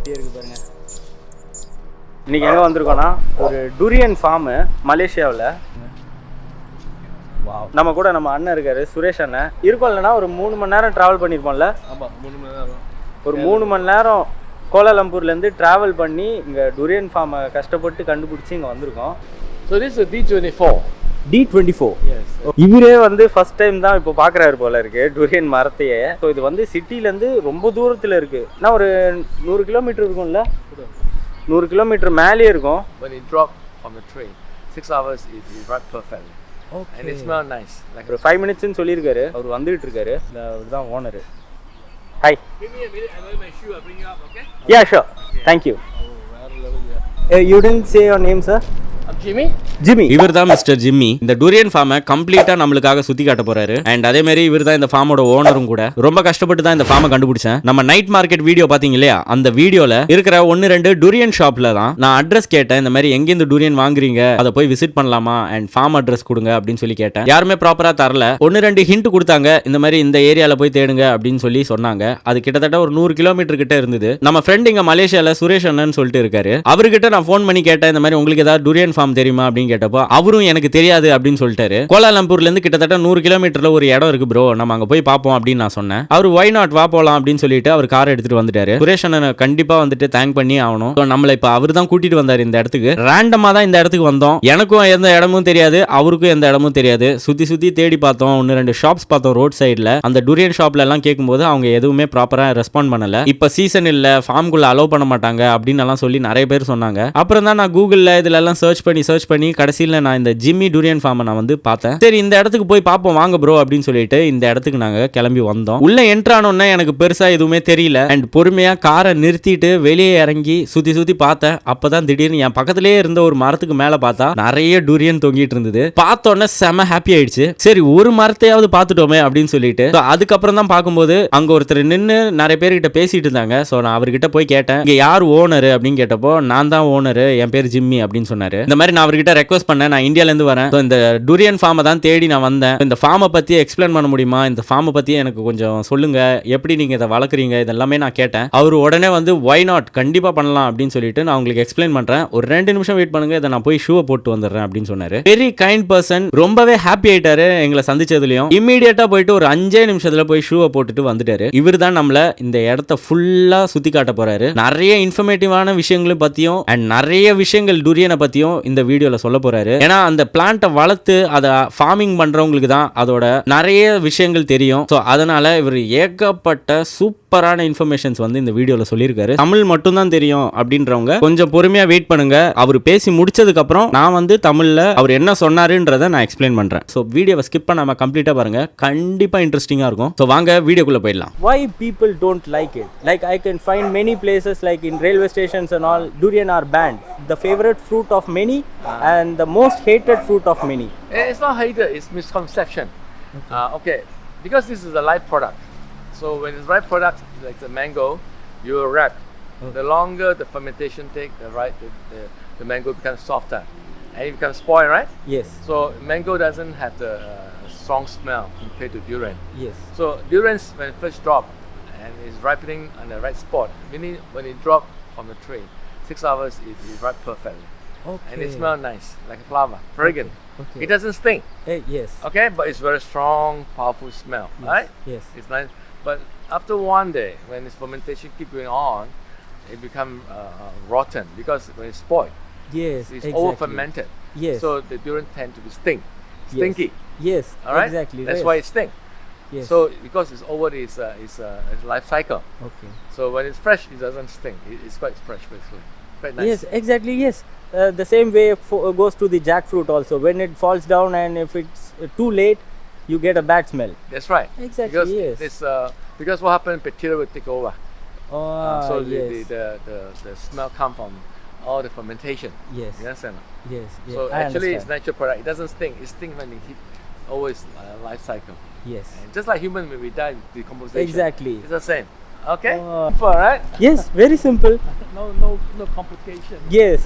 எப்படி இருக்கு பாருங்க. இன்னைக்கு எங்கே வந்திருக்கோன்னா ஒரு டூரியன் ஃபார்மு மலேசியாவில். நம்ம கூட நம்ம அண்ணன் இருக்காரு, சுரேஷ் அண்ணன். இருக்கும் இல்லைன்னா ஒரு 3 மணி நேரம் ட்ராவல் பண்ணியிருப்போம்ல. ஆமாம், 3 மணி நேரம். ஒரு 3 மணி நேரம் கோலாலம்பூர்லேருந்து ட்ராவல் பண்ணி இங்கே டூரியன் ஃபார்மை கஷ்டப்பட்டு கண்டுபிடிச்சி இங்கே வந்திருக்கோம். So this D24. D24. இவரே வந்து ஃபர்ஸ்ட் டைம் தான் இப்போ பார்க்குறாரு போல இருக்கு டூரியன் மரத்தையே. ஸோ இது வந்து சிட்டிலேருந்து ரொம்ப தூரத்தில் இருக்கு. நான் ஒரு 100 கிலோமீட்டர் இருக்கும்ல, 100 கிலோமீட்டர் மேலே இருக்கும். When it drop from the train, 6 hours it right perfectly. Okay. And it smells nice. Like ஒரு 5 minutes சொல்லியிருக்காரு. அவர் வந்துகிட்டு இருக்காரு. அவர் தான் owner. Hi. Give me a minute, I wear my shoe, I'll bring you up, okay? Yeah, sure. Thank you. You didn't say your name, sir? I'm Jimmy. Jimmy. இவர் தான் mister Jimmy. இந்த durian ஃபார்மை கம்ப்ளீட்டா நம்மளுக்காக சுத்தி காட்ட போறாரு. And அதே மாதிரி இவர் தான் இந்த ஃபார்மோட ஓனரும் கூட. ரொம்ப கஷ்டப்பட்டு தான் இந்த ஃபார்மை கண்டுபிடிச்சேன். நம்ம நைட் மார்க்கெட் வீடியோ பாத்தீங்க இல்லையா, அந்த வீடியோல இருக்கிற 1-2 டூரியன் ஷாப்ல தான் நான் அட்ரஸ் கேட்டேன். இந்த மாதிரி எங்க இந்த டூரியன் வாங்குறீங்க, அதை போய் விசிட் பண்ணலாமா அண்ட் ஃபார்ம் அட்ரஸ் கொடுங்க அப்படின்னு சொல்லி கேட்டேன். யாருமே ப்ராப்பரா தரல. 1-2 ஹிண்ட் கொடுத்தாங்க, இந்த மாதிரி இந்த ஏரியால போய் தேடுங்க அப்படின்னு சொல்லி சொன்னாங்க. அது கிட்டத்தட்ட ஒரு 100 கிலோமீட்டர் கிட்ட இருந்தது. நம்ம ஃப்ரெண்ட் இங்க மலேசியால சுரேஷ் அண்ணன் சொல்லிட்டு இருக்காரு. அவர்கிட்ட நான் ஃபோன் பண்ணி கேட்டேன், இந்த மாதிரி உங்களுக்கு ஏதாவது டூரியன் ஃபார்ம் தெரியுமா அப்படின்னு கேட்டப்போ அவரும் எனக்கு தெரியாது அப்படின்னு சொல்லிட்டாரு. கோலாலம்பூர்ல இருந்து கிட்டத்தட்ட 100 கிலோமீட்டர்ல ஒரு இடம் இருக்கு ப்ரோ, நம்ம அங்க போய் பார்ப்போம் அப்படின்னு நான் சொன்னேன். அவர் வை நாட் வா போலாம் அப்படின்னு சொல்லிட்டு அவர் கார் எடுத்துட்டு வந்துட்டாரு. சுரேஷ் அண்ணனை கண்டிப்பா வந்துட்டு தேங்க் பண்ணி ஆகணும். நம்மள இப்ப அவர் தான் கூட்டிட்டு வந்தாரு இந்த இடத்துக்கு. ரேண்டமா தான் இந்த இடத்துக்கு வந்தோம். எனக்கும் எந்த இடமும் தெரியாது, அவருக்கும் எந்த இடமும் தெரியாது. சுத்தி சுத்தி தேடி பார்த்தோம். 1-2 ஷாப்ஸ் பார்த்தோம் ரோட் சைடுல. அந்த டூரியன் ஷாப்ல எல்லாம் கேட்கும்போது அவங்க எதுவுமே ப்ராப்பரா ரெஸ்பாண்ட் பண்ணல. இப்ப சீசன் இல்ல, ஃபார்ம்குள்ள அலோவ் பண்ண மாட்டாங்க அப்படின்னு எல்லாம் சொல்லி நிறைய பேர் சொன்னாங்க. அப்புறம் தான் நான் கூகுள்ல இதுல எல்லாம் சர்ச் பண்ணி கடைசியில் நான் இந்த ஜிம்மி டூரியன் ஃபார்மை நான் வந்து பார்த்தேன். சரி இந்த இடத்துக்கு போய் பார்ப்போம் வாங்க ப்ரோ அப்படின்னு சொல்லிட்டு இந்த இடத்துக்கு நாங்க கிளம்பி வந்தோம். உள்ள என்ட்ரானோன்னா எனக்கு பெருசா எதுவுமே தெரியல. அண்ட் பொறுமையா காரை நிறுத்திட்டு வெளியே இறங்கி சுத்தி பார்த்தேன். அப்பதான் திடீர்னு என் பக்கத்திலேயே இருந்த ஒரு மரத்துக்கு மேல பார்த்தா நிறைய டூரியன் தொங்கிட்டு இருந்தது. பார்த்தோன்னே செம ஹாப்பி ஆயிடுச்சு. சரி ஒரு மரத்தையாவது பார்த்துட்டோமே அப்படின்னு சொல்லிட்டு அதுக்கப்புறம் தான் பார்க்கும்போது அங்க ஒருத்தர் நின்று நிறைய பேர்கிட்ட பேசிட்டு இருந்தாங்க. ஸோ நான் அவர்கிட்ட போய் கேட்டேன், இங்க யார் ஓனர் அப்படின்னு கேட்டப்போ நான் தான் ஓனர், என் பேர் ஜிம்மி அப்படின்னு சொன்னாரு. இந்த மாதிரி நான் அவர்கிட்ட ரெக்வஸ்ட் பண்ணேன், நான் இந்தியால இருந்து வரேன், இந்த டூரியன் ஃபார்மை தான் தேடி நான் வந்தேன், இந்த ஃபார்மை பத்தி எக்ஸ்பிளைன் பண்ண முடியுமா, இந்த ஃபார்மை பத்தி எனக்கு கொஞ்சம் சொல்லுங்க, எப்படி நீங்க இதை வளர்க்குறீங்க, இதெல்லாமே நான் கேட்டேன். அவர் உடனே வந்து வை நாட் கண்டிப்பா பண்ணலாம் அப்படின்னு சொல்லிட்டு நான் உங்களுக்கு எக்ஸ்பிளைன் பண்றேன், ஒரு 2 நிமிஷம் வெயிட் பண்ணுங்க, இதை நான் போய் ஷூவை போட்டு வந்துடுறேன் அப்படின்னு சொன்னாரு. வெரி கைண்ட் பர்சன், ரொம்பவே ஹாப்பி ஆயிட்டாரு எங்களை சந்திச்சதுலயும். இம்மீடியட்டா போயிட்டு ஒரு 5 நிமிஷத்துல போய் ஷூவை போட்டுட்டு வந்துட்டாரு. இவர் தான் நம்மள இந்த இடத்த ஃபுல்லா சுத்தி காட்ட போறாரு. நிறைய இன்ஃபர்மேட்டிவான விஷயங்களை பத்தியும் அண்ட் நிறைய விஷயங்கள் டூரியனை பத்தியும் இந்த வீடியோல சொல்ல போறாரு. ஏன்னா அந்த பிளான்ட்டை வளர்த்து அதை ஃபார்மிங் பண்றவங்களுக்கு தான் அதோட நிறைய விஷயங்கள் தெரியும். ஸோ அதனால இவர் ஏகப்பட்ட சூப்பரான இன்ஃபர்மேஷன்ஸ் வந்து இந்த வீடியோல சொல்லியிருக்காரு. தமிழ் மட்டும் தான் தெரியும் அப்படின்றவங்க கொஞ்சம் பொறுமையா வெயிட் பண்ணுங்க. அவர் பேசி முடிச்சதுக்கு அப்புறம் நான் வந்து தமிழ்ல அவர் என்ன சொன்னாருன்றதை நான் எக்ஸ்பிளைன் பண்றேன். ஸோ வீடியோவை ஸ்கிப் பண்ணாம கம்ப்ளீட்டா பாருங்க, கண்டிப்பா இன்ட்ரெஸ்டிங்கா இருக்கும். ஸோ வாங்க வீடியோக்குள்ள போயிடலாம். Why people don't like it? Like I can find many places like in railway stations and all, durian are banned. The favorite fruit of many and the most hated fruit of many. It's not hated, it's misconception. Okay, because this is a live product. So when it's ripe product, like the mango, you wrap. The longer the fermentation take, the mango becomes softer and it becomes spoiled, right? Yes. So mango doesn't have the strong smell compared to durian. Yes. So durians when it first drop and is ripening on the right spot, meaning when it drop from the tree, 6 hours it ripe perfectly. Okay. And it smells nice, like a flower, fragrant. Okay. It doesn't stink. Yes. Okay, but it's very strong, powerful smell, Yes. right? Yes. It's nice. But after one day, when this fermentation keep going on, it become rotten because when it's spoiled, Yes. it's Exactly. over fermented. Yes. So the durian tend to be stinky. Yes. All right. Exactly. That's yes. why it stink. Yes. So because it's over its life cycle. Okay. So when it's fresh, it doesn't stink. It's quite fresh, basically. Quite nice. Yes. Exactly. Yes. The same way goes to the jackfruit also. When it falls down and if it's too late, you get a bad smell. That's right. Exactly. Because Yes. this because what happened, bacteria will take over. So yes. the smell come from all the fermentation. Yes. You understand? Yes. Yes. So I actually, it's understand. natural product. It doesn't stink. It stinks when it hit always life cycle. Yes. And just like human, when we die, decomposition. Exactly. It's the same. Okay. Simple, right? Yes. Very simple. No complication. Yes.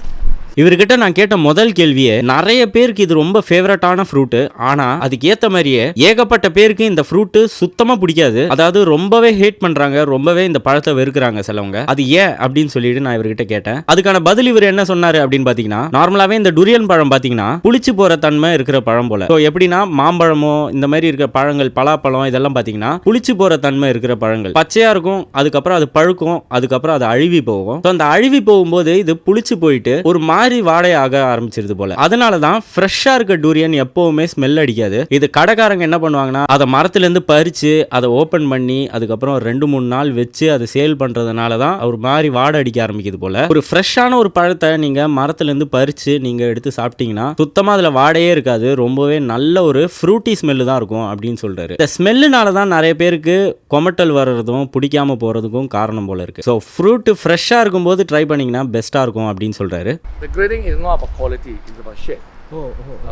இவர்கிட்ட நான் கேட்ட முதல் கேள்வியே நிறைய பேருக்கு இது ரொம்ப ஃபேவரட்டான ஃப்ரூட், ஆனா அதுக்கு ஏத்த மாதிரியே ஏகப்பட்ட பேருக்கு இந்த ஃப்ரூட் சுத்தமா பிடிக்காது. அதாவது ரொம்பவே ஹேட் பண்றாங்க, ரொம்பவே இந்த பழத்தை வெறுக்கிறாங்க சிலவங்க. அது ஏன் அப்படின்னு சொல்லிட்டு நான் இவர்கிட்ட கேட்டேன். அதுக்கான பதில் இவர் என்ன சொன்னாரு அப்படின்னு பாத்தீங்கன்னா, நார்மலாவே இந்த டுரியன் பழம் பாத்தீங்கன்னா புளிச்சு போற தன்மை இருக்கிற பழம் போல. எப்படின்னா மாம்பழமோ இந்த மாதிரி இருக்கிற பழங்கள், பலாப்பழம் இதெல்லாம் பாத்தீங்கன்னா புளிச்சு போற தன்மை இருக்கிற பழங்கள். பச்சையா இருக்கும், அதுக்கப்புறம் அது பழுக்கும், அதுக்கப்புறம் அது அழுவி போகும். அந்த அழுவி போகும்போது இது புளிச்சு போயிட்டு ஒரு மாதிரி வாடை ஆக ஆரம்பிச்சிருது போல. அதனாலதான் ஃப்ரெஷ்ஷா இருக்க டூரியன் எப்பவுமே ஸ்மெல் அடிக்காது. இது கடைக்காரங்க என்ன பண்ணுவாங்கன்னா, அதை மரத்துல இருந்து பறிச்சு அதை ஓபன் பண்ணி அதுக்கப்புறம் 2-3 நாள் வச்சு அதை சேல் பண்றதுனால தான் ஒரு மாதிரி வாடை அடிக்க ஆரம்பிக்குது போல. ஒரு ஃப்ரெஷ்ஷான ஒரு பழத்தை நீங்க மரத்துல இருந்து பறிச்சு நீங்க எடுத்து சாப்பிட்டீங்கன்னா சுத்தமா அதுல வாடையே இருக்காது, ரொம்பவே நல்ல ஒரு ஃப்ரூட்டி ஸ்மெல் தான் இருக்கும் அப்படின்னு சொல்றாரு. இந்த ஸ்மெல்லுனால தான் நிறைய பேருக்கு கொமட்டல் வர்றதும் பிடிக்காம போறதுக்கும் காரணம் போல இருக்கு. ஸோ ஃப்ரூட் ஃப்ரெஷ்ஷா இருக்கும்போது ட்ரை பண்ணீங்கன்னா பெஸ்டா இருக்கும் அப்படின்னு சொல்றாரு. The grading is not about quality, it's about shape.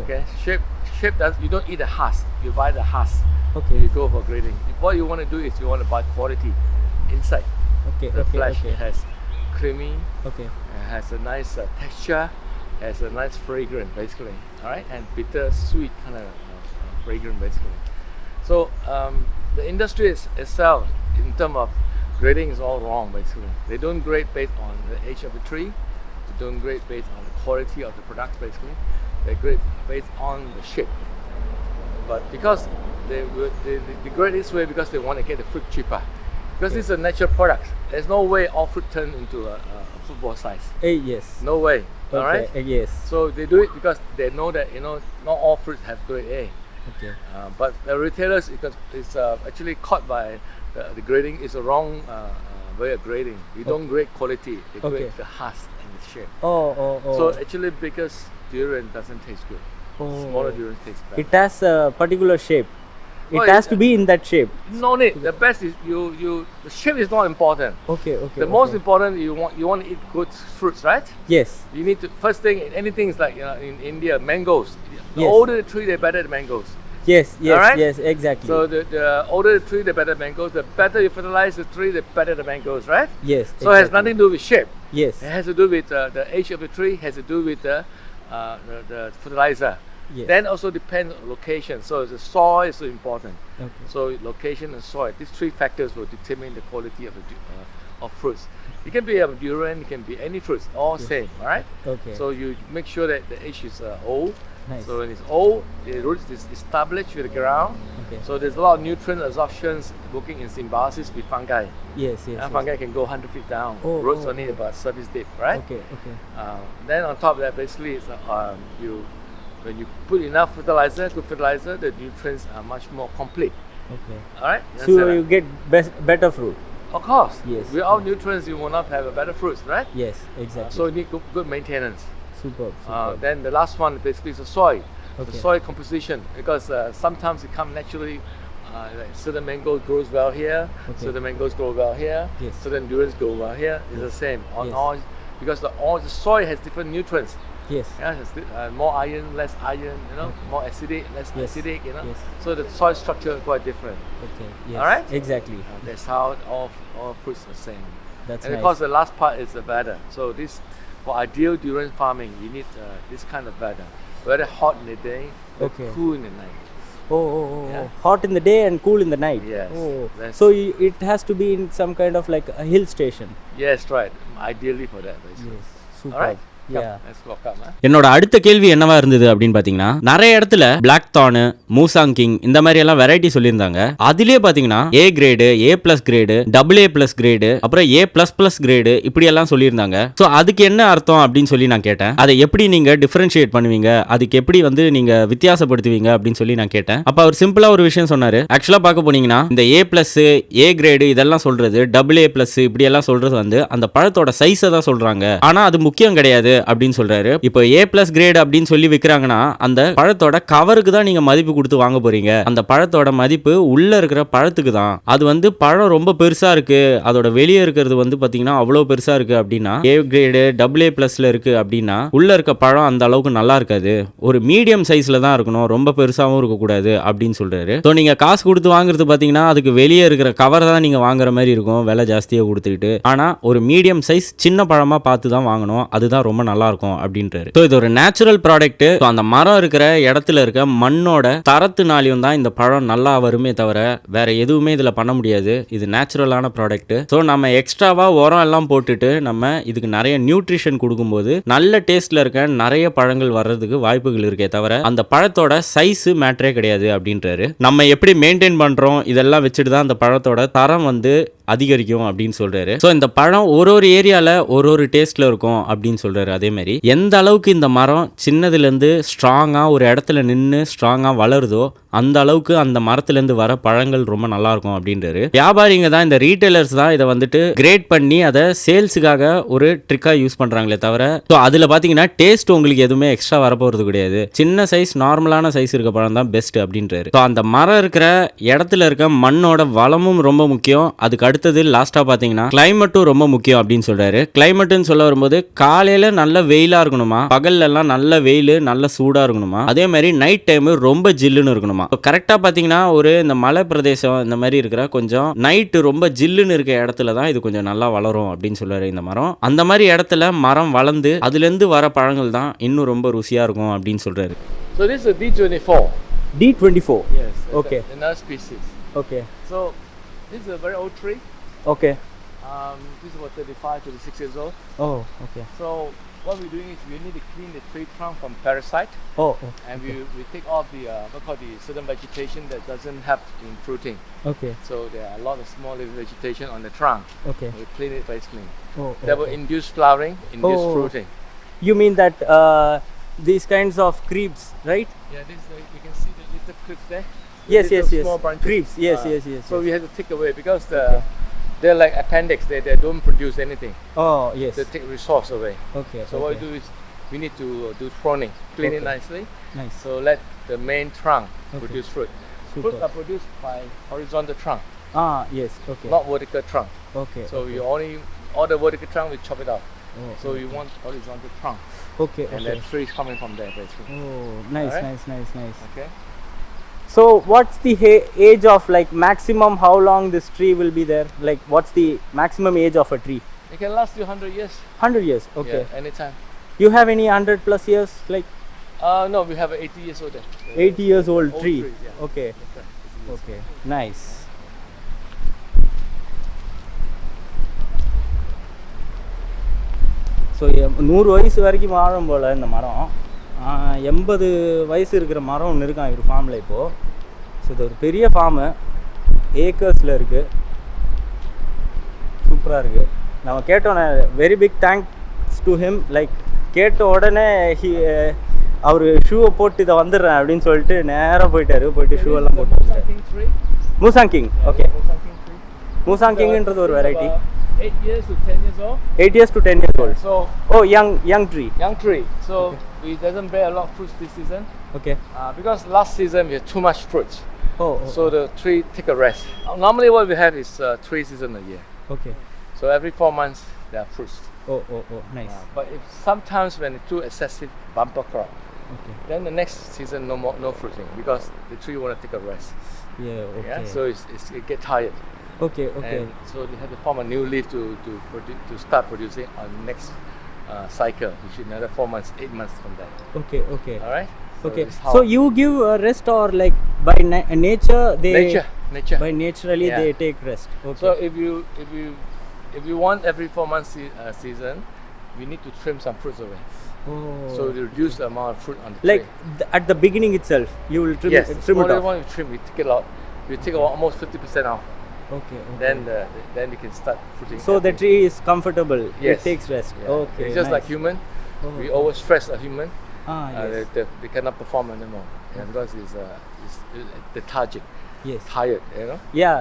Okay, shape that you don't eat the husk, you buy the husk. Okay. You go for grading. What you want to do is you want to buy quality inside. Okay. The flesh it has creamy. Okay. It has a nice texture. Has a nice fragrance basically. All right, and bitter, sweet kind of fragrance basically. So the industry itself, in terms of grading, is all wrong basically. They don't grade based on the age of the tree. They don't grade based on the quality of the product basically. They grade based on the shape. But because they grade this way because they want to get the fruit cheaper. Because this is a natural product. There's no way all fruit turn into a football size. Yes. No way. Okay. All right. Yes. So they do it because they know that not all fruits have grade A. Okay. But the retailers is actually caught by the grading is a wrong way of grading. You don't grade quality. They grade the husk and the shape. Oh. So actually, because durian doesn't taste good. Smaller durian tastes better. It has a particular shape. It has to be in that shape. No need. The best is the shape is not important. Okay. The most important you want to eat good fruits, right? Yes. You need to first thing anything is like in India mangoes. The Yes. older the tree, the better the mangoes. Yes. Alright? Yes. Exactly. So the older the tree, the better the mangoes. The better you fertilize the tree, the better the mangoes, right? Yes. So it has nothing to do with shape. Yes. It has to do with the age of the tree. Has to do with the fertilizer. Yes. Then also depends on location. So the soil is so important. Okay. So location and soil. These three factors will determine the quality of of fruits. It can be a durian, it can be any fruits, all same, alright? Okay. So you make sure that the age is old. Nice. So when it's old, the roots is established with the ground. Okay. So there's a lot of nutrient absorptions working in symbiosis with fungi. Yes. And fungi can go 100 feet down. Oh, Roots only about surface deep, right? Okay. Then on top of that, basically, it's, when you put enough fertilizer, good fertilizer, the nutrients are much more complete. Okay. Alright? So you get better fruit. Of course. Yes. Without nutrients, you will not have a better fruits, right? Yes. Exactly. So you need good maintenance. Superb. Then the last one basically is the soil. Okay. The soil composition, because sometimes it comes naturally. Like certain mango grows well here, Okay. certain mangoes grow well here, Yes. certain durians grow well here. It's the same on Yes. all, because all the soil has different nutrients. Yes. Yeah, more iron, less iron, more acidic, less Yes. acidic, Yes. So the soil structure is quite different. Okay. Yes. Alright? Exactly. That's how all fruits are the same. That's And nice. of course, the last part is the weather. So this, for ideal durian farming, you need this kind of weather. Very hot in the day, but Okay. cool in the night. Oh. Yeah. Hot in the day and cool in the night. Yes. Oh. That's- So it has to be in some kind of like a hill station. Yes, right. Ideally for that, basically. Yes. Super. Alright. Come, Yeah. let's walk up, huh? என்னோட அடுத்த கேள்வி என்னவா இருந்தது அப்படின்னு பாத்தீங்கன்னா, நிறைய இடத்துல black தானு, மூசாங் king இந்த மாதிரி எல்லாம் வெரைட்டி சொல்லியிருந்தாங்க. அதுலயே பாத்தீங்கன்னா A grade, A+ grade, AA+ grade, அப்புறம் A++ கிரேடு இப்படி எல்லாம் சொல்லியிருந்தாங்க. ஸோ அதுக்கு என்ன அர்த்தம் அப்படின்னு சொல்லி நான் கேட்டேன். அதை எப்படி நீங்க டிஃபரன்ஷியேட் பண்ணுவீங்க, அதுக்கு எப்படி வந்து நீங்க வித்தியாசப்படுத்துவீங்க அப்படின்னு சொல்லி நான் கேட்டேன். அப்ப அவர் சிம்பிளா ஒரு விஷயம் சொன்னாரு. ஆக்சுவலா பார்க்க போனீங்கன்னா இந்த A+, A கிரேடு இதெல்லாம் சொல்றது, AA+ இப்படி எல்லாம் சொல்றது வந்து அந்த பழத்தோட சைஸை தான் சொல்றாங்க. ஆனா அது முக்கியம் கிடையாது அப்படின்னு சொல்றாரு. இப்போ A+ கிரேட் அப்படின்னு சொல்லி விற்கிறாங்கன்னா அந்த பழத்தோட கவருக்கு தான் நீங்க மதிப்பு கொடுத்து வாங்க போறீங்க. அந்த பழத்தோட மதிப்பு உள்ள இருக்கிற பழத்துக்கு தான். அது வந்து பழம் ரொம்ப பெருசா இருக்கு, அதோட வெளியே இருக்கிறது வந்து பாத்தீங்கன்னா அவ்வளவு பெருசா இருக்கு அப்படின்னா A கிரேடு AA+ல இருக்கு அப்படின்னா உள்ள இருக்க பழம் அந்த அளவுக்கு நல்லா இருக்காது. ஒரு மீடியம் சைஸ்ல தான் இருக்கணும், ரொம்ப பெருசாவும் இருக்க கூடாது அப்படின்னு சொல்றாரு. ஸோ நீங்க காசு கொடுத்து வாங்குறது பாத்தீங்கன்னா அதுக்கு வெளியே இருக்கிற கவர் தான் நீங்க வாங்குற மாதிரி இருக்கும், விலை ஜாஸ்தியா கொடுத்துக்கிட்டு. ஆனா ஒரு மீடியம் சைஸ் சின்ன பழமா பார்த்து தான் வாங்கணும், அதுதான் ரொம்ப ரொம்ப நல்லா இருக்கும் அப்படின்றாரு. ஸோ இது ஒரு நேச்சுரல் ப்ராடக்ட். அந்த மரம் இருக்கிற இடத்துல இருக்க மண்ணோட தரத்துனாலையும் தான் இந்த பழம் நல்லா வருமே தவிர வேற எதுவுமே இதில் பண்ண முடியாது. இது நேச்சுரலான ப்ராடக்ட். ஸோ நம்ம எக்ஸ்ட்ராவா உரம் எல்லாம் போட்டுட்டு நம்ம இதுக்கு நிறைய நியூட்ரிஷன் கொடுக்கும்போது நல்ல டேஸ்ட்ல இருக்க நிறைய பழங்கள் வர்றதுக்கு வாய்ப்புகள் இருக்கே தவிர அந்த பழத்தோட சைஸ் மேட்டரே கிடையாது அப்படின்றாரு. நம்ம எப்படி மெயின்டைன் பண்றோம் இதெல்லாம் வச்சுட்டு தான் அந்த பழத்தோட தரம் வந்து அதிகரிக்கும் அப்படின்னு சொல்றாரு. ஸோ இந்த பழம் ஒரு ஏரியால ஒரு டேஸ்ட்ல இருக்கும் அப்படின்னு சொல்றாரு. அதே மாதிரி எந்த அளவுக்கு இந்த மரம் சின்னதுலேருந்து ஸ்ட்ராங்கா ஒரு இடத்துல நின்று ஸ்ட்ராங்கா வளருதோ அந்த அளவுக்கு அந்த மரத்துலேருந்து வர பழங்கள் ரொம்ப நல்லா இருக்கும் அப்படின்றாரு. வியாபாரிங்க தான், இந்த ரீட்டைலர்ஸ் தான் இதை வந்துட்டு கிரேட் பண்ணி அதை சேல்ஸுக்காக ஒரு ட்ரிக்கா யூஸ் பண்றாங்களே தவிர ஸோ அதில் பார்த்தீங்கன்னா டேஸ்ட் உங்களுக்கு எதுவுமே எக்ஸ்ட்ரா வரப்போறது கிடையாது. சின்ன சைஸ் நார்மலான சைஸ் இருக்க பழம் தான் பெஸ்ட் அப்படின்றாரு. ஸோ அந்த மரம் இருக்கிற இடத்துல இருக்க மண்ணோட வளமும் ரொம்ப முக்கியம். அதுக்கு அடுத்தது லாஸ்டா பார்த்தீங்கன்னா கிளைமேட்டும் ரொம்ப முக்கியம் அப்படின்னு சொல்றாரு. கிளைமேட்னு சொல்ல வரும்போது காலையில நல்ல வெயிலா இருக்கணுமா, பகல்ல எல்லாம் நல்ல வெயில் நல்ல சூடா இருக்கணுமா, அதே மாதிரி நைட் டைம் ரொம்ப ஜில்லுன்னு இருக்கணுமா. கரெக்டா பாத்தீங்கன்னா ஒரு இந்த மலை பிரதேசம் இந்த மாதிரி இருக்கிற கொஞ்சம் நைட்டு ரொம்ப ஜில்லுன்னு இருக்க இடத்துல தான் இது கொஞ்சம் நல்லா வளரும் அப்படின்னு சொல்றாரு இந்த மரம். அந்த மாதிரி இடத்துல மரம் வளர்ந்து அதுல இருந்து வர பழங்கள் தான் இன்னும் ரொம்ப ருசியா இருக்கும் அப்படின்னு சொல்றாரு. So this is a D24. D24. Yes. Okay. Another species. Okay. So this is a very old tree. Okay. This is about 35 to 36 years old. Oh, okay. So what we're doing is we need to clean the tree trunk from parasite. Oh, and we take off the what called the certain vegetation that doesn't have in fruiting. okay. So there are a lot of small living vegetation on the trunk. Okay. We clean it very clean. Oh, That will induce flowering, induce Oh. fruiting. You mean that these kinds of creeps, right? Yeah, this you can see the little clips there. The Yes, little yes, yes. Small branches. Creeps. Yes, yes, yes. So yes. we have to take away because they're like appendix. They don't produce anything. Oh, yes. They take resource away. Okay. So what we do is we need to do pruning, clean it Okay. nicely. Nice. So let the main trunk Okay. produce fruit. Super. Fruit are produced by horizontal trunk, Ah, yes. Okay. not vertical trunk. Okay. So okay. you only all the vertical trunk we chop it off. Oh, So you want horizontal trunk, okay. and Okay. then trees coming from there. Basically. Oh, nice, Alright. nice, nice, nice. Okay. So, what's the age of like maximum? How long this tree will be there? Like, what's the maximum age of a tree? It can last you 100 years. 100 years. Okay. Yeah, anytime. You have any 100 plus years? Like No, we have an 80 years old there. 80 years old Old tree. tree, yeah. Okay. Okay. 80 years. Okay. Nice. So 100 வயசு வரைக்கும் வாழும் போல் இந்த மரம். 80 வயசு இருக்கிற மரம் ஒன்று இருக்கான் இவர் ஃபார்மில் இப்போது. ஸோ இது ஒரு பெரிய ஃபார்மு, ஏக்கர்ஸில் இருக்குது. சூப்பராக இருக்குது. நம்ம கேட்டோன்னே very big thanks to him. Like கேட்ட உடனே அவர் ஷூவை போட்டு இதை வந்துடுறேன் அப்படின்னு சொல்லிட்டு நேராக போயிட்டு ஷூ எல்லாம் போட்டு வந்துட்டாரு. King tree. Musang King. Okay. King tree. மூசாங்கிங்ன்றது ஒரு variety. 8 years to 10 years old. 8 years to 10 years old. So Oh, young tree. young tree. So we doesn't bear a lot of fruits this season. Okay. Because last season we had too much fruits. Oh. So the tree take a rest. Normally what we have is 3 seasons a year. Okay. So every 4 months there are fruits. Oh, nice. But if sometimes when it's too excessive bumper crop, Okay. then the next season no fruiting because the tree want to take a rest. Yeah, okay. Yeah. So it get tired. Okay. And so they have to form a new leaf to start producing on next cycle, which is another 4 months, 8 months from that. Okay. All right. Okay. this is how- So you give a rest or like by nature they nature. by naturally Yeah. they take rest. Okay. So if you want every 4 months season, we need to trim some fruits away. Oh. So we reduce the amount of fruit on the like tree. at the beginning itself you will trim Yes, trim it smaller off. one we trim, we take it out. We take almost 50% off. Okay. Then you can start fruiting. So the tree is comfortable. Yes. It takes rest. Yeah. Okay. It's just nice. like human. Oh. We always stress a human. Yes. They cannot perform anymore because it's lethargic, Yes. tired, you know. Yeah.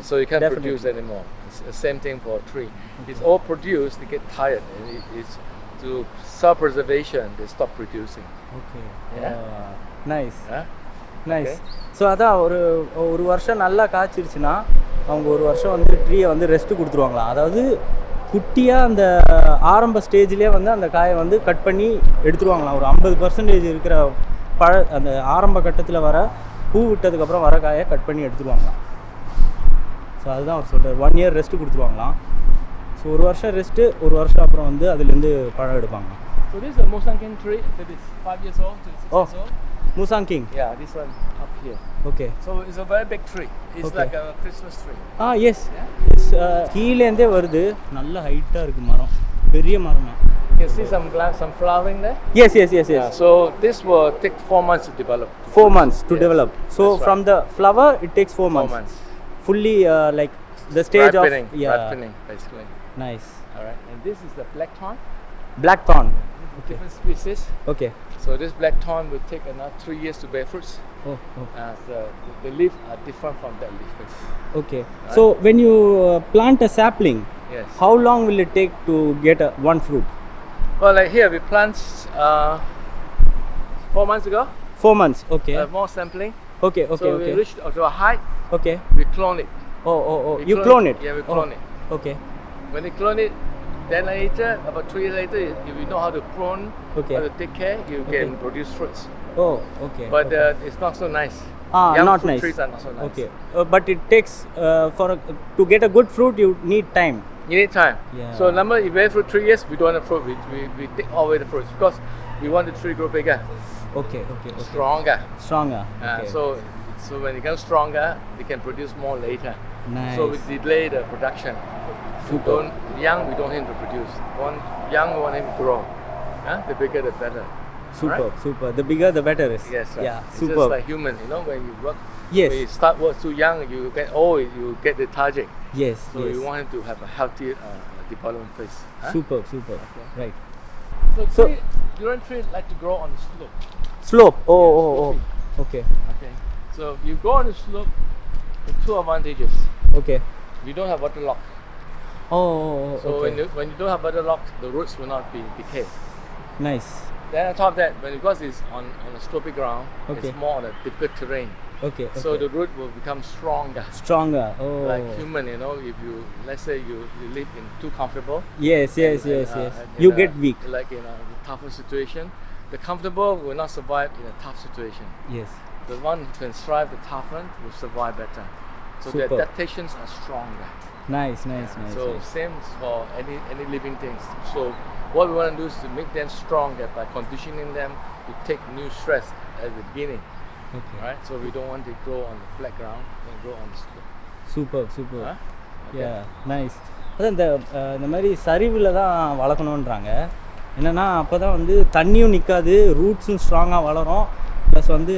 So you can't Definitely. produce anymore. It's the same thing for a tree. It's all produced, they get tired, and it's to self-preservation they stop producing. Okay. Yeah. Nice. Huh? Nice. Okay. So அதான் ஒரு வருஷம் நல்லா காய்ச்சிருச்சுன்னா அவங்க ஒரு வருஷம் வந்து ட்ரீயை வந்து ரெஸ்ட்டு கொடுத்துருவாங்களாம். அதாவது குட்டியாக அந்த ஆரம்ப ஸ்டேஜ்லேயே வந்து அந்த காயை வந்து கட் பண்ணி எடுத்துருவாங்களாம். ஒரு 50% இருக்கிற அந்த ஆரம்ப கட்டத்தில் வர பூ விட்டதுக்கப்புறம் வர காயை கட் பண்ணி எடுத்துருவாங்களாம். ஸோ அதுதான் அவர் சொல்கிறார். 1 year ரெஸ்ட்டு கொடுத்துருவாங்களாம். ஸோ ஒரு வருஷம் ரெஸ்ட்டு, ஒரு வருஷம் அப்புறம் வந்து அதுலேருந்து பழம் எடுப்பாங்க. So this is a Musang King tree. That is 5 years old to 6 years old. Musang King. Yeah, this one up here. Okay. So it's a very big tree. It's Okay. like a Christmas tree. Yes. It's கீழேந்தே வருது நல்ல ஹைட்டா இருக்கு மரம் பெரிய மரமா. You can see some flowering there. Yes. Yeah, so this will take 4 months to develop. 4 months to Yes, develop. So that's from the flower it takes 4 4 months. months. Fully like the stage Ripening, of yeah. ripening basically. Nice. All right, and this is the black thorn. Blackthorn. Different species. Okay. So this black thorn will take another 3 years to bear fruits. Oh. The leaves are different from that leaf. Okay. So when you plant a sapling, Yes. how long will it take to get one fruit? Well, like here we plant 4 months ago. 4 months. Okay. More sampling. Okay. So we reached to a height. Okay. We clone it. Oh. We You clone it? Yeah, we clone it. Okay. When we clone it, then later, about 2 years later, if you know how to prune, Okay. how to take care, you can produce fruits. Oh, okay. But okay. it's not so nice. Not Young fruit nice. trees are not so nice. Okay. But it takes to get a good fruit you need time. You need time. Yeah. So number if we wait for 3 years, we don't have fruit. We take away the fruits because we want the tree grow bigger, Okay. stronger. Stronger. Okay. So when it becomes stronger, we can produce more later. Nice. So we delay the production. Super. We don't want him to produce. We want him to grow. The bigger the better. Super. The bigger the better is. Yes, sir. Yeah. It's Super. just like human, when you work. Yes. When you start work too young, you get old, you get lethargic. Yes. So yes. you want him to have a healthy development phase. Super. Okay. Right. So Durian trees like to grow on the slope. Slope. Oh. sloping. Okay. Okay. So you go on the slope with 2 advantages. Okay. You don't have water lock. Oh. So Okay. when you don't have water lock, the roots will not be decay. Nice. Then on top of that, because it's on a slopy ground, Okay. it's more on a difficult terrain. Okay. So the root will become stronger. Stronger. Oh. Like human, if you let's say you live in too comfortable. Yes. and, You in get weak. Like in a tougher situation, the comfortable will not survive in a tough situation. Yes. The one who can strive the tough one will survive better. So the Super. adaptations are stronger. Nice. So same for any living things. So what we want to do is to make them stronger by conditioning them to take new stress at the beginning. Okay. Right? So we don't want to grow on the flat ground, we grow on the slope. Super. Huh? Okay. Yeah, nice. அதான் இந்த மாதிரி சரிவில் தான் வளர்க்கணுன்றாங்க. என்னென்னா அப்போ தான் வந்து தண்ணியும் நிற்காது, ரூட்ஸும் ஸ்ட்ராங்காக வளரும். ப்ளஸ் வந்து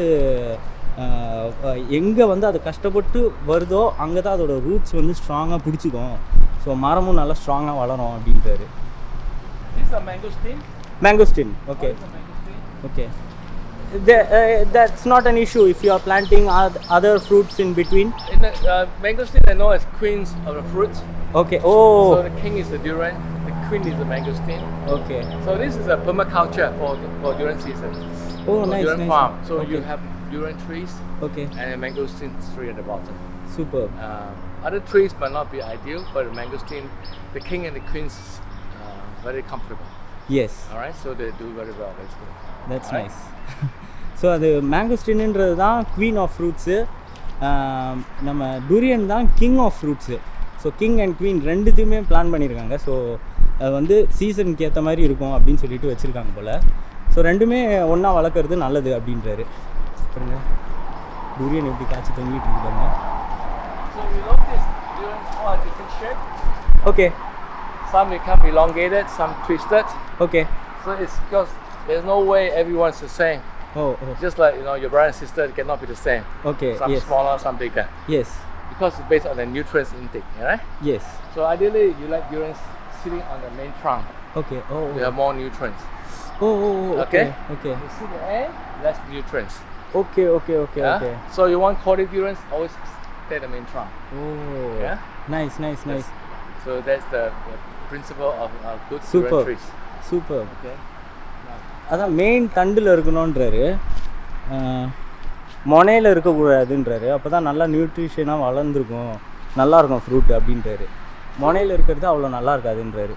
எங்கே வந்து அது கஷ்டப்பட்டு வருதோ அங்கே தான் அதோட ரூட்ஸ் வந்து ஸ்ட்ராங்காக பிடிச்சிக்கும். ஸோ மரமும் நல்லா ஸ்ட்ராங்காக வளரும் அப்படின்றாரு. This is a mangosteen. Mangosteen, okay. This is a mangosteen. Okay. That's not an issue if you are planting other fruits in between. In the mangosteen, I know as queens of the fruits. Okay. So Oh. the king is the durian, the queen is the mangosteen. Okay. So this is a permaculture for durian season. Oh, for nice. Durian nice. farm. So Okay. you have durian trees Okay. and a mangosteen tree at the bottom. Super. Other trees might not be ideal, but the mangosteen, the king and the queen's very comfortable. Yes. All right, so they do very well basically. That's All right? nice. So அது மேங்கோஸ்டின்ன்றது தான் queen of fruits, நம்ம durian தான் king of fruits. So king and queen ரெண்டுத்தையுமே plan பண்ணியிருக்காங்க. So அது வந்து சீசனுக்கு ஏற்ற மாதிரி இருக்கும் அப்படின்னு சொல்லிட்டு வச்சுருக்காங்க போல். ஸோ ரெண்டுமே ஒன்றா வளர்க்குறது நல்லது அப்படின்றாரு. பாருங்க டூரியன் எப்படி காய்ச்சி தொங்கிட்டு இருக்கு பாருங்க. So we noticed durians all have different shape. Okay. Some become elongated, some twisted. Okay. So it's because there's no way everyone's the same. Oh. Just like your brother and sister cannot be the same. Okay. Some yes smaller, some bigger. Yes Because it's based on the nutrients intake, right? Yes. So ideally, you like durians sitting on the main trunk. Okay. Oh. You have more nutrients. Oh. Okay. Okay. Okay. You see the end, less nutrients. Okay. Okay. Okay. Yeah? Okay. So you want quality durians, always stay the main trunk. Oh. Yeah? Nice. So that's the principle of good Super. durian trees. Super. Okay. அதான் main தண்டில் இருக்கணுன்றாரு, மொனையில் இருக்கக்கூடாதுன்றாரு. அப்போ தான் நல்லா நியூட்ரிஷனாக வளர்ந்துருக்கும், நல்லாயிருக்கும் fruit அப்படின்றாரு. மொனையில் இருக்கிறது அவ்வளோ நல்லா இருக்காதுன்றாரு.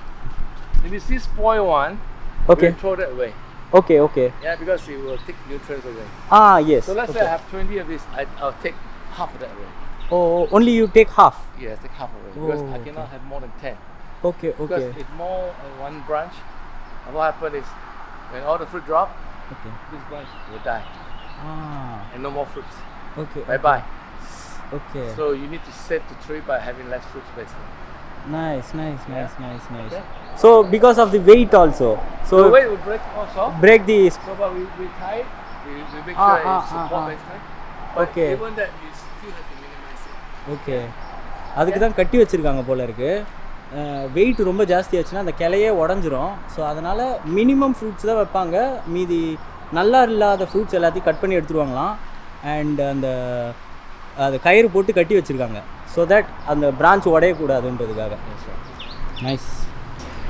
If you see spoil one, Okay. you throw that away. Okay. Okay. Yeah, because it will take nutrients away. Yes. So let's say I have 20 of this, I'll take half of that away. Oh. Only you take half. Yes, take half away because I okay. cannot have more than 10. Okay. Okay. Because if more one branch, what happens is when all the fruit drop, Okay. this branch will die Ah. and no more fruits. Okay. Bye bye. Okay. So you need to save the tree by having less fruits basically. Nice. Yeah. Okay. So because of the weight also. So The weight will break also. break the. So but we tie it, we make Ah, sure ah, it's support ah, ah. basically. But Okay. even that you still have to minimize it. Okay அதுக்கு தான் கட்டி வச்சுருக்காங்க போல இருக்குது. Wait ரொம்ப ஜாஸ்தி ஆச்சுன்னா அந்த கிளையே உடஞ்சிரும். ஸோ அதனால் மினிமம் ஃப்ரூட்ஸ் தான் வைப்பாங்க. மீதி நல்லா இல்லாத ஃப்ரூட்ஸ் எல்லாத்தையும் கட் பண்ணி எடுத்துருவாங்களாம். அண்ட் அந்த அது கயிறு போட்டு கட்டி வச்சுருக்காங்க. ஸோ தட் அந்த பிரான்ச் உடையக்கூடாதுன்றதுக்காக. Nice.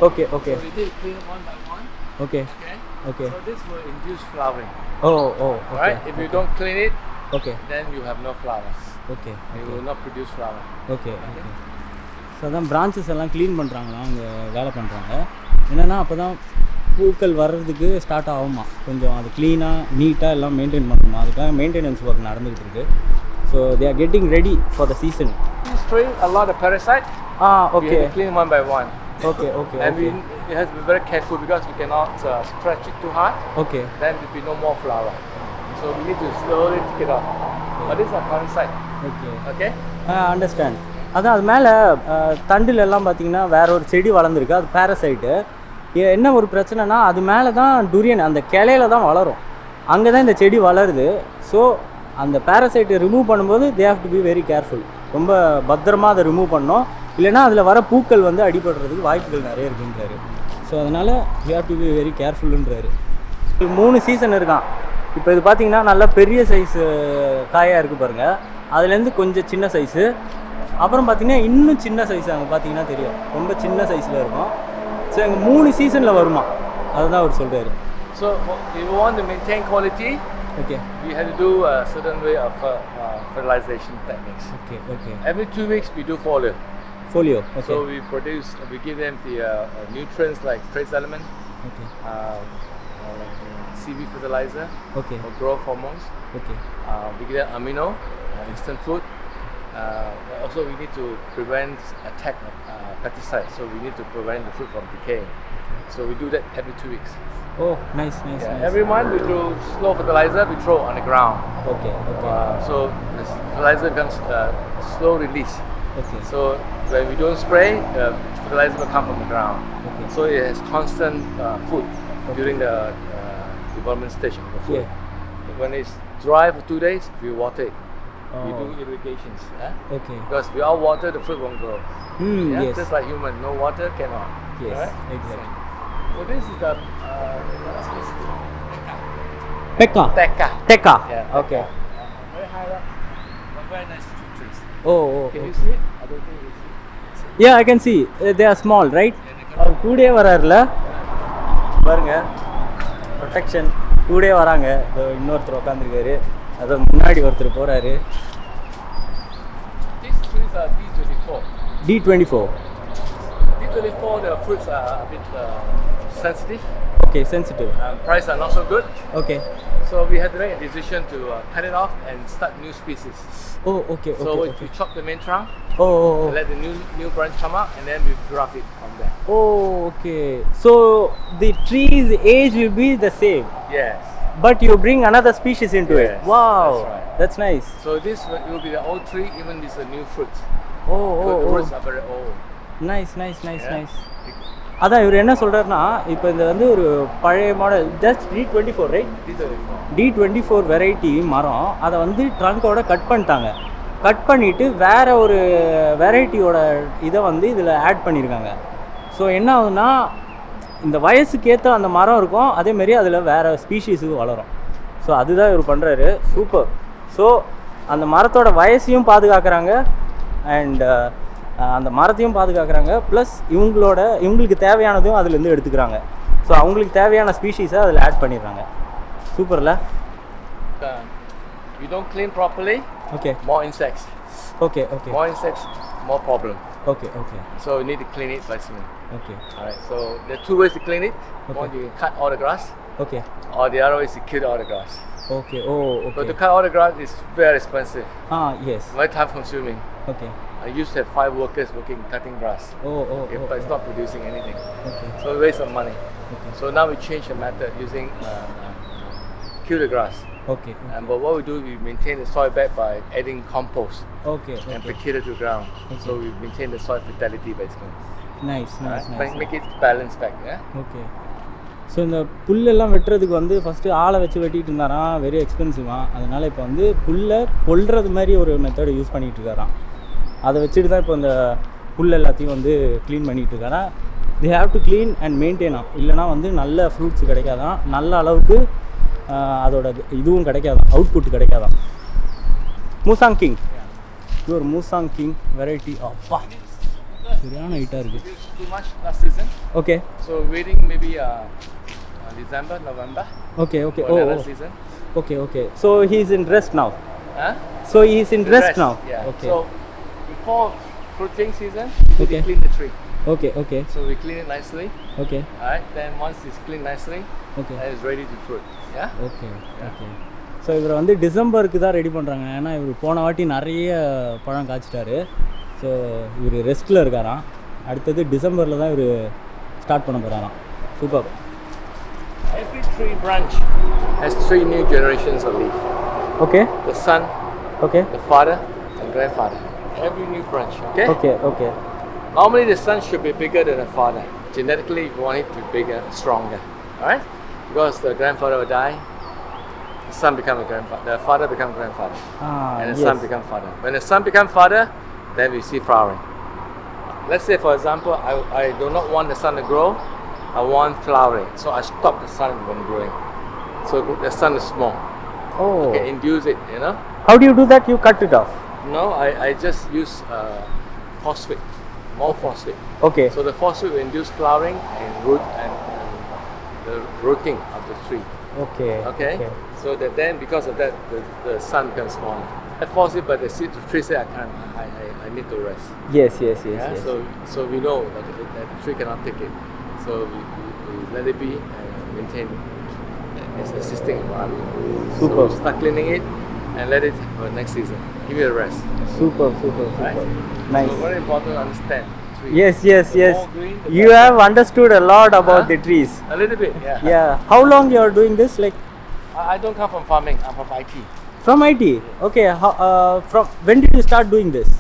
Okay okay So we did clean one by one. Okay Okay. Okay So this will induce flowering. ஓ ஓ Right? If you don't clean it, okay then you have no flowers. Okay You will not produce flower. Okay okay so அதான் branches எல்லாம் clean பண்ணுறாங்களாம், அங்கே வேலை பண்ணுறாங்க. என்னென்னா அப்போ தான் பூக்கள் வர்றதுக்கு ஸ்டார்ட் ஆகுமா. கொஞ்சம் அது க்ளீனாக நீட்டாக எல்லாம் மெயின்டைன் பண்ணணுமா. அதுக்காக மெயின்டெனன்ஸ் ஒர்க் நடந்துகிட்டு இருக்கு. So they are getting ready for the season. This tree, a lot of parasite. We okay have to clean one by one. Okay okay And we it has to be very careful because we cannot stretch it too hard. Okay Then there will be no more flower. So we need to slowly take it off. But this is a parasite. Okay Okay? Understand. அதான் அது மேலே தண்டில் எல்லாம் பார்த்தீங்கன்னா வேற ஒரு செடி வளர்ந்துருக்கு. அது பேரசைட்டு. என்ன ஒரு பிரச்சனைனா அது மேலே தான் டுரியன் அந்த கிளையில தான் வளரும். அங்கே தான் இந்த செடி வளருது. ஸோ அந்த பேரசைட்டை ரிமூவ் பண்ணும்போது they have to be very careful. ரொம்ப பத்திரமா அதை ரிமூவ் பண்ணோம். இல்லைனா அதில் வர பூக்கள் வந்து அடிபடுறதுக்கு வாய்ப்புகள் நிறைய இருக்குன்றாரு. ஸோ அதனால் we have to be very கேர்ஃபுல்ன்றாரு. 3 சீசன் இருக்கான். இப்போ இது பார்த்தீங்கன்னா நல்லா பெரிய சைஸு காயாக இருக்குது பாருங்கள். அதுலேருந்து கொஞ்சம் சின்ன சைஸு, அப்புறம் பார்த்தீங்கன்னா இன்னும் சின்ன சைஸ் அங்கே பார்த்தீங்கன்னா தெரியும், ரொம்ப சின்ன சைஸில் இருக்கும். ஸோ எங்கள் 3 சீசனில் வருமா, அதுதான் அவர் சொல்கிறாரு. So if you want to maintain quality, okay we have to do a certain way of fertilization techniques. Okay okay Every 2 weeks we do folio. Folio. Okay So we give them the nutrients like trace element, okay like CV fertilizer okay or growth hormones. Okay We give them amino, instant food. Also we need to prevent attack of pesticides. So we need to prevent the fruit from decaying. So we do that every 2 weeks. O nice nice Yeah, nice. every month we do slow fertilizer. We throw on the ground. Okay okay So the fertilizer becomes slow release. Okay So when we don't spray, fertilizer will come from the ground. Okay. So it has constant food during the development stage of the fruit. Yeah. But when it's dry for 2 days, we water it. We Oh. do irrigations. Okay Because without water, the fruit won't grow. yes Just like human, no water cannot. yes Alright? exactly. So this is the பெக்கா Tekka. Tekka Yeah. Okay. Very high up, but very nice trees. Oh oh Can you see it? I don't think you see it. Yeah, I can see. They are small, right? அவர் கூடயே வராருல பாருங்க, protection கூடயே வராங்க. இன்னொருத்தர் உட்காந்துருக்காரு, அதை முன்னாடி ஒருத்தர் போகிறாரு. These trees are D24. D24. D24, the fruits are a bit sensitive. Okay sensitive. Price are not so good. Okay So we had to make a decision to cut it off and start new species. Oh okay So okay we okay chop the main trunk, oh oh oh let the new branch come out, and then we graft it from there. Oh okay. So the trees age will be the same, Yes. but you bring another species into it. Yes, Wow, that's right. that's nice. So this will be the old tree, even this is a new fruit. Oh oh Because the oh roots are very old. Nice nice nice Yeah. Nice. அதான் இவர் என்ன சொல்கிறாருன்னா, இப்போ இந்த வந்து ஒரு பழைய model just D24 right, D24. D24 variety மரம், அதை வந்து ட்ரங்கோட கட் பண்ணிட்டாங்க. கட் பண்ணிவிட்டு வேறு ஒரு வெரைட்டியோட இதை வந்து இதில் ஆட் பண்ணியிருக்காங்க. ஸோ என்ன ஆகுதுன்னா, இந்த வயசுக்கேற்ற அந்த மரம் இருக்கும், அதேமாரி அதில் வேறு ஸ்பீஷீஸுக்கு வளரும். ஸோ அதுதான் இவர் பண்ணுறாரு. சூப்பர். ஸோ அந்த மரத்தோட வயசையும் பாதுகாக்கிறாங்க அண்ட் அந்த மரத்தையும் பாதுகாக்கிறாங்க, ப்ளஸ் இவங்களுக்கு தேவையானதும் அதுலேருந்து எடுத்துக்கிறாங்க. ஸோ அவங்களுக்கு தேவையான ஸ்பீஷீஸை அதில் ஆட் பண்ணிடுறாங்க. சூப்பர்ல. You don't clean properly, okay more insects. Okay okay More insects, more problem. Okay okay So you need to clean it personally. Okay Alright, so there are 2 ways to clean it. Okay. One, you can cut all the grass, okay or the other way is to kill all the grass. Okay oh But okay to cut all the grass is very expensive, yes very time consuming. Okay I used to have 5 workers working cutting grass, oh oh but it's not producing anything. Okay So waste of money. Okay. So now we change the method using kill the grass. Okay. But what we do, we maintain the soil back by adding compost Okay. and Okay. fertilizer to the ground. Okay. So we maintain the soil fertility basically. Nice. Nice. Nice. Make it balanced back. Yeah. Okay so இந்த புல்லெல்லாம் வெட்டுறதுக்கு வந்து first ஆளை வச்சு வெட்டிட்டு இருந்தாராம், very எக்ஸ்பென்சிவாக. அதனால் இப்போ வந்து புல்லை கொல்றது மாதிரி ஒரு மெத்தட் யூஸ் பண்ணிகிட்டு இருக்காராம். அதை வச்சுட்டு தான் இப்போ இந்த புல் எல்லாத்தையும் வந்து க்ளீன் பண்ணிகிட்டு இருக்காராம். they have to clean and maintain இல்லைனா வந்து நல்ல ஃப்ரூட்ஸ் கிடைக்காதான், நல்ல அளவுக்கு அதோட இதுவும் கிடைக்காதான், அவுட்புட் கிடைக்காதான். மூசாங் கிங், ஒரு மூசாங் கிங் வெரைட்டி. அப்பா சரியான ஹைட்டாக இருக்குது. Too much last season. Okay So waiting maybe December, November. Okay okay For another season. okay okay so he's in rest now. Huh? So he's in rest now. Yeah. Okay. So before fruiting season, Okay. we clean the tree. Okay okay So we clean it nicely. okay Alright. Then once it's cleaned nicely, okay then it's ready to fruit. Yeah. okay okay so இவரை வந்து டிசம்பருக்கு தான் ready பண்ணுறாங்க. ஏன்னா இவர் போன வாட்டி நிறைய பழம் காய்ச்சிட்டாரு. ஸோ இவர் ரெஸ்ட்டில் இருக்காராம். அடுத்தது டிசம்பரில் தான் இவர் ஸ்டார்ட் பண்ண போகிறாராம். Super. Every tree branch has 3 new generations of leaf. Okay The son, okay the father, and grandfather. Every new branch. Okay. Okay okay Normally the son should be bigger than the father. Genetically, you want it to be bigger, stronger. Alright? Because the grandfather will die, the son become a grandfather, the father become grandfather, and the son become father. When the son become father, then we see flowering. Let's say for example, I do not want the sun to grow, I want flowering. So I stop the sun from growing. So the sun is small. Oh. Okay, induce it, you know. How do you do that? You cut it off. No, I just use phosphate, more phosphate. Okay. So the phosphate will induce flowering and root and the rooting of the tree. Okay. Okay? So that then because of that the sun becomes smaller. I force it, but the tree say I can't. I need to rest. Yes yes yes Yeah? yes. So we know that the tree cannot take it. So we let it be and maintain its existing environment. Super. So we start cleaning it and let it for next season. Give it a rest. Super super Right? super. Nice. So very important to understand. Tree. Yes yes The yes. more green, the You better. have understood a lot about Huh? the trees. A little bit, yeah. Yeah. How long you are doing this? Like I don't come from farming. I'm from IT. from IT. Okay. How, from when did you start doing this?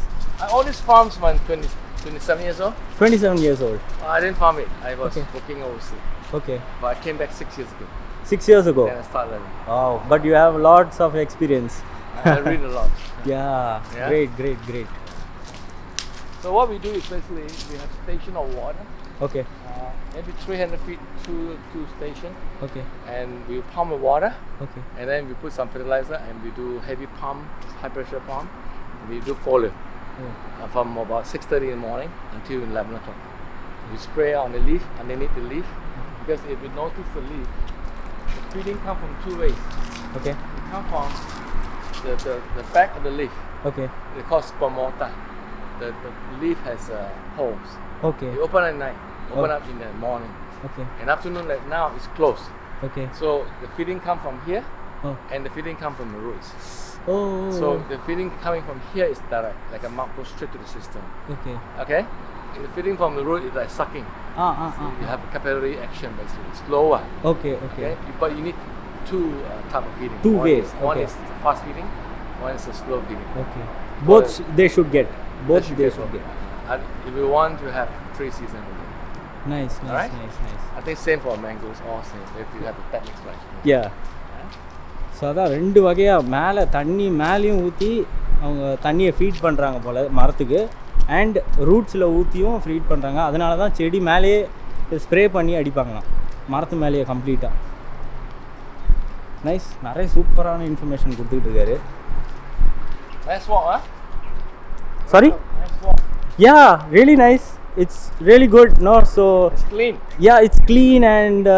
I own this farms when 27 years old. 27 years old. I didn't farm it. I was Okay. working overseas. Okay. But I came back 6 years ago. 6 years ago. Then I started learning. Wow. But you have lots of experience. I read a lot. Yeah. Yeah. Great great great. So what we do is basically we have station of water, Okay. maybe 300 feet to station, Okay. and we pump the water, Okay. and then we put some fertilizer, and we do heavy pump, high pressure pump. And we do foliar from about 6:30 in the morning until 11 o'clock. We spray on the leaf, underneath the leaf, because if you notice the leaf, the feeding comes from 2 ways. Okay. It comes from the back of the leaf. Okay. They call spermata. The leaf has holes. Okay. You open at night, open up in the morning. Okay. In afternoon, like now, it's closed. Okay. So the feeding come from here, Oh. and the feeding come from the roots. Oh. So the feeding coming from here is direct, like a mouth goes straight to the system. Okay. Okay? The feeding from the root is like sucking. You have a capillary action basically, slower. Okay. Okay. Okay? But you need 2 type of feeding. Two One ways, One okay. is fast feeding, one is a slow feeding. Okay. Both they should get. Both That they get should one. get. And if you want to have 3 seasons with it. Nice. Nice. Alright? Nice. Nice. I think same for mangoes, all same. If you have the techniques right. Yeah. So அதான் 2 வகையாக மேலே தண்ணி மேலேயும் ஊற்றி அவங்க தண்ணியை feet பண்ணுறாங்க போல் மரத்துக்கு, அண்ட் ரூட்ஸில் ஊற்றியும் ஃபீட் பண்ணுறாங்க. அதனால தான் செடி மேலேயே ஸ்ப்ரே பண்ணி அடிப்பாங்களாம் மரத்து மேலேயே கம்ப்ளீட்டாக. நைஸ். நிறைய சூப்பரான இன்ஃபர்மேஷன் கொடுத்துக்கிட்டு இருக்காரு. Nice walk, huh? Sorry. Nice walk. Yeah really nice. It's really good. No so It's clean. Yeah it's clean and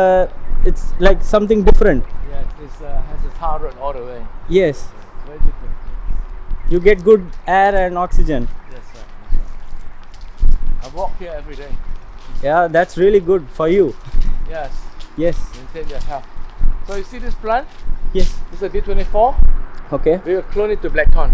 it's like something different. Yeah, it has a tar root all the way. Yes. Very different. You get good air and oxygen. Yes, sir. Yes, sir. I walk here every day. Yeah, that's really good for you. Yes. Yes. Maintain your health. So you see this plant? Yes. This is a D24. Okay. We will clone it to blackthorn.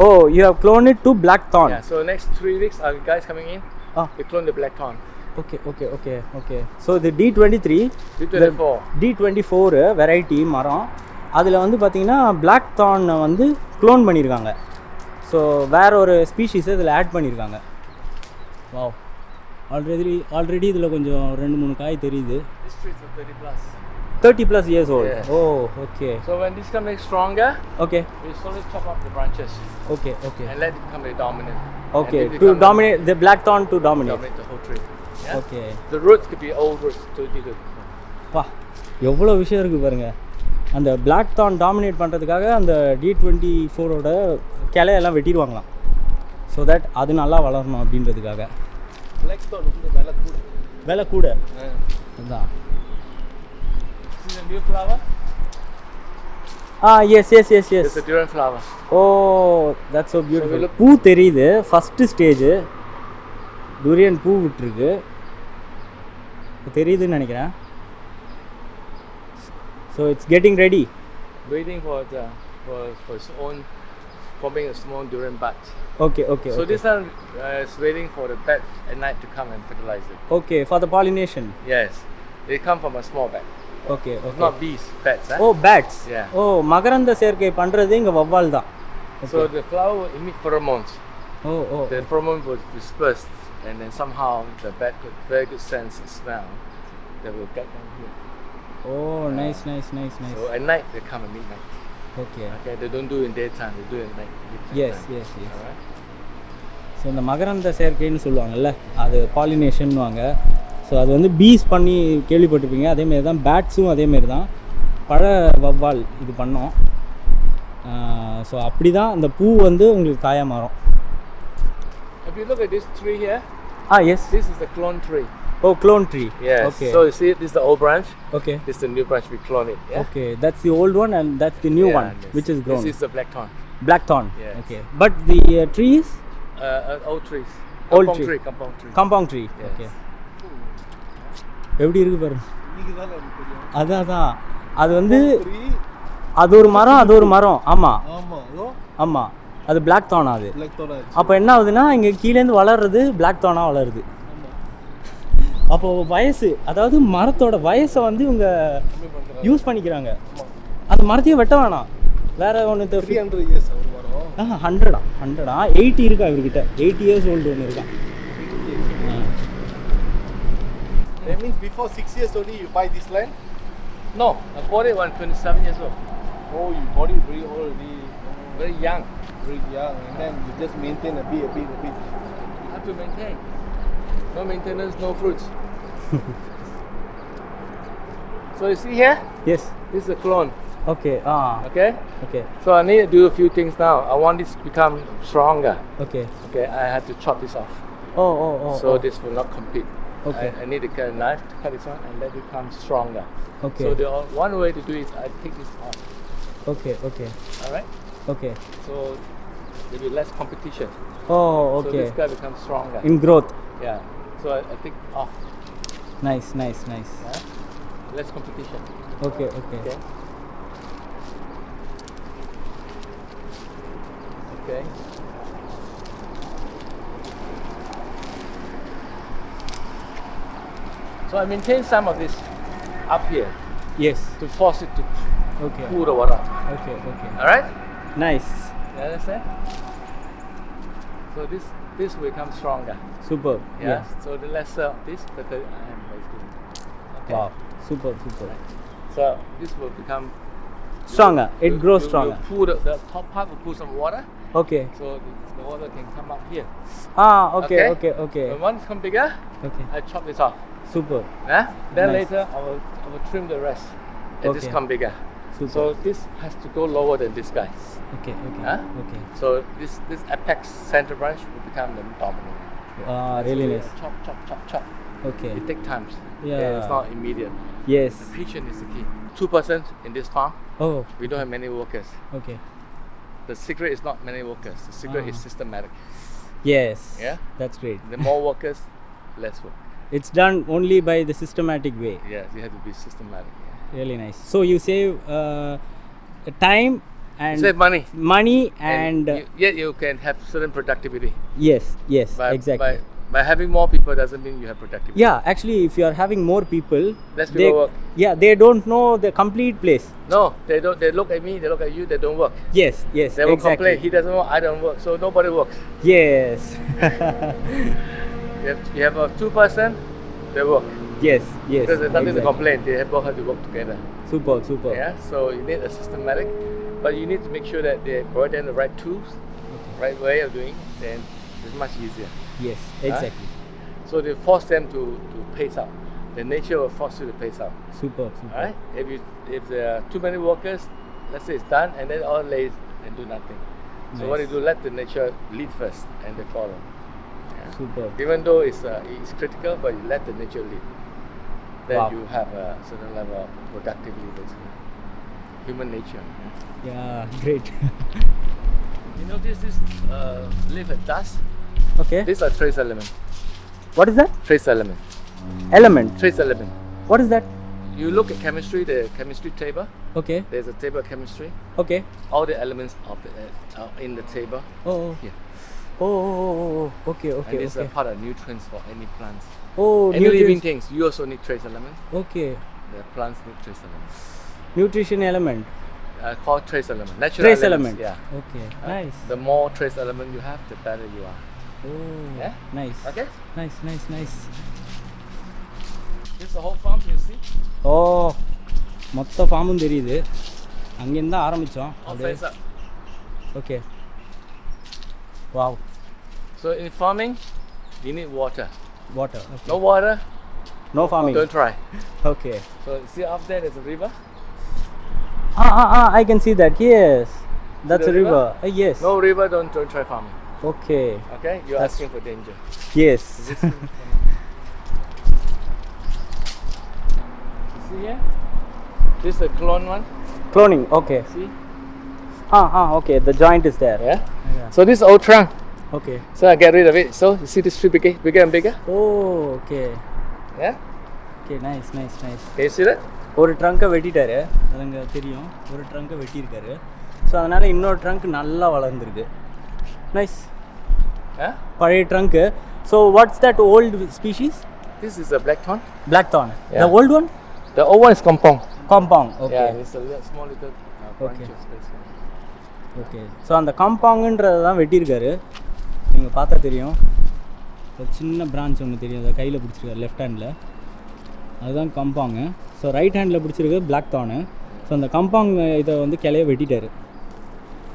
Oh, you have cloned it to blackthorn. Yeah. So next 3 weeks, our guys coming in. Oh. We clone the blackthorn. Okay so இது D23 D24. D24 variety மரம். அதில் வந்து பார்த்தீங்கன்னா black தார்னை வந்து clone பண்ணியிருக்காங்க. So வேற ஒரு ஸ்பீஷீஸை இதில் ஆட் பண்ணியிருக்காங்க. வாவ், ஆல்ரெடி இதில் கொஞ்சம் 2-3 காய் தெரியுது. This tree is 30 plus. 30+ years old. Yes. Oh, okay. So when this becomes stronger, Okay. we slowly chop off the branches Okay. and let it become very dominant. Okay. And it To become- dominate the black thorn to dominate. dominate the whole tree. Yeah? Okay. The roots could be old roots, totally good. பா, எவ்வளோ விஷயம் இருக்குது பாருங்க. அந்த black thorn dominate பண்ணுறதுக்காக அந்த D24ஓட கிளையெல்லாம் வெட்டிடுவாங்களாம். So that அது நல்லா வளரணும் அப்படின்றதுக்காக. Black thorn வந்து விலை கூட. அதுதான். See the new flower? Yes. It's a Durian flower. Oh, that's so beautiful. So we look- பூ தெரியுது. ஃபஸ்ட்டு ஸ்டேஜு டூரியன் பூ விட்டுருக்கு தெரியுதுன்னு நினைக்கிறேன். So it's getting ready. Waiting for its own forming a small durian bud. Okay. So this one is waiting for the bed at night to come and fertilize it. Okay, for the pollination. Yes, they come from a small bed. Okay. Not bees, bats. Oh, bats. Yeah. Oh, மகரந்த சேர்க்கை பண்ணுறது இங்கே வவ்வால் தான். So the flower will emit pheromones. Oh. The pheromone will disperse, and then somehow the bat got very good sense and smell. They will get down here. Oh, nice. So at night they come at midnight. Okay. Okay, they don't do it in daytime. They do it at night. Yes. Alright. So இந்த மகரந்த சேர்க்கைன்னு சொல்லுவாங்கல்ல, அது பாலினேஷன்னுவாங்க. So அது வந்து piece பண்ணி கேள்விப்பட்டிருப்பீங்க. அதேமாரி தான் பேட்ஸும் அதேமாரி தான் பழ வவ்வால் இது பண்ணோம். ஸோ அப்படி தான் அந்த பூ வந்து உங்களுக்கு காயாக மாறும். If you look at this tree here, Yes. this is the clone tree. Oh, clone tree. Yes. Okay. So you see, this is the old branch. Okay. This is the new branch. We clone it. Yeah. Okay, that's the old one and that's the new one, Yes. which is grown. This is the black thorn. Black thorn. Yes. Okay. But the tree is Old trees. Old Kampong tree. Kampong tree. compound tree. Yes. Okay. எப்படி இருக்கு பாருங்க. அதான் அது வந்து அது ஒரு மரம். ஆமாம் அது பிளாக் தானா அது. அப்போ என்ன ஆகுதுன்னா இங்கே கீழேருந்து வளர்றது பிளாக் தானா வளருது. அப்போது வயசு, அதாவது மரத்தோட வயசை வந்து இவங்க யூஸ் பண்ணிக்கிறாங்க. அந்த மரத்தையே வெட்ட வேணாம். வேற ஒன்று 300 years ஒரு மரம். 100 80 இருக்கா இவர்கிட்ட. 80 years old ஒன்று இருக்கா. That means before 6 years only you buy this land? No, I bought it when 27 years old. Oh, you bought it very old already. Very young. Very young, and then you just maintain a bit. Have to maintain. No maintenance, no fruits. So you see here, Yes. this is a clone. Okay. Okay. Okay. So I need to do a few things now. I want this to become stronger. Okay. Okay. I have to chop this off. Oh. So this will not compete. Okay. I need to get a knife to cut this one and let it become stronger. Okay. So the one way to do it is I take this off. Okay. All right. Okay. So there will be less competition. Oh, So okay. this guy becomes stronger. In growth. Yeah. So I take off. Nice. Yeah. Less competition. Okay. Okay. Okay. So I maintain some of this up here Yes. to force it to Okay. pull the water. Okay. All right. Nice. You understand? So this will become stronger. Superb. Yeah. So the lesser of this, better I am wasting. Okay. Wow. Super. So this will become Stronger. It grows you stronger. pull the top part will pull some water, Okay. so the water can come up here. Okay. When one become bigger, Okay. I chop this off. Super. Yeah. Then Nice. later I will trim the rest. As this Okay. come bigger. Super. So this has to go lower than this guy. Okay. Huh? Okay. So this apex center branch will become the dominant. Really So nice. Chop. Okay. It takes time. Yeah. It's not immediate. Yes. Patience is the key. 2% in this farm. Oh. We don't have many workers. Okay. The secret is not many workers. The secret is systematic. Yes. Yeah? That's great. The more workers, less work. It's done only by the systematic way. Yes, you have to be systematic. Yeah. Really nice. So you save time and Save money. money and yet you can have certain productivity yes, by exactly. By having more people doesn't mean you have productivity. Yeah, actually, if you are having more people, Less people work. Yeah, they don't know the complete place. No, they don't. They look at me, they look at you, they don't work. Yes, yes, They will exactly. complain, he doesn't work, I don't work, so nobody works. Yes. You have a 2%, they work. Yes, yes. Because there's nothing exactly. to complain, they both have to work together. Super, super. Yeah, so you need a systematic, but you need to make sure that they provide them the right tools, right way of doing, then it's much easier. Yes, exactly. So they force them to pace out. The nature will force you to pace out. Super, super. Alright? If there are too many workers, let's say it's done and then all lays and do nothing. So what you do, let the nature lead first and they follow. Yeah. Super. Even though it's critical, but you let the nature lead. Then Wow. you have a certain level of productivity, basically. Human nature. Yeah, great. You notice this leaf and dust? Okay. These are trace element. What is that? Trace element. Element. Trace element. What is that? You look at chemistry, the chemistry table. Okay. There's a table of chemistry. Okay. All the elements of the in the table. Oh. Here. Oh. Okay. And Okay. it's a Okay. part of nutrients for any plants. Oh, Any living nutrients. things, you also need trace elements. Okay. The plants need trace elements. Nutrition element. Called trace element. Natural Trace elements. element. Yeah. Okay. Nice. The more trace element you have, the better you are. Oh. Yeah? Nice. Okay? Nice. This is the whole farm, you see? ஓ மொத்த ஃபார்மும் தெரியுது அங்கேருந்து தான் ஆரம்பித்தோம் All sides up. Okay wow So in farming, you need water. Water No water, no farming don't try. Okay So see up there, there's a river. I can see that, yes, that's the a river. river? Yes. No river, don't try farming. Okay. Okay? You're That's- asking for danger. Yes. You see here? This is the clone one. Cloning, okay. See? Okay, the joint is there. Yeah? Yeah. So this is old trunk. Okay. So I get rid of it. So you see this tree bigger and bigger? Oh, okay. Yeah? Okay, nice. Can you see that? ஒரு ட்ரங்கை வெட்டிட்டாரு, அதுங்க தெரியும், ஒரு ட்ரங்கை வெட்டியிருக்காரு. So அதனால் இன்னொரு trunk நல்லா வளர்ந்துருக்கு. Nice. Yeah? பழைய trunk. So what's that old species? This is a black thorn. Black thorn. Yeah. The old one? The old one is kampong. Kampong. Okay. Yeah, it's a small little branches. Basically. Okay. So அந்த காம்பாங்குன்றதை தான் வெட்டியிருக்காரு. நீங்கள் பார்த்தா தெரியும், ஒரு சின்ன branch ஒன்று தெரியும், அதை கையில் பிடிச்சிருக்காரு லெஃப்ட் ஹேண்டில், அதுதான் கம்பாங்கு. ஸோ ரைட் ஹேண்டில் பிடிச்சிருக்கு பிளாக் தானு. ஸோ அந்த கம்பாங் இதை வந்து கிளைய வெட்டிட்டாரு.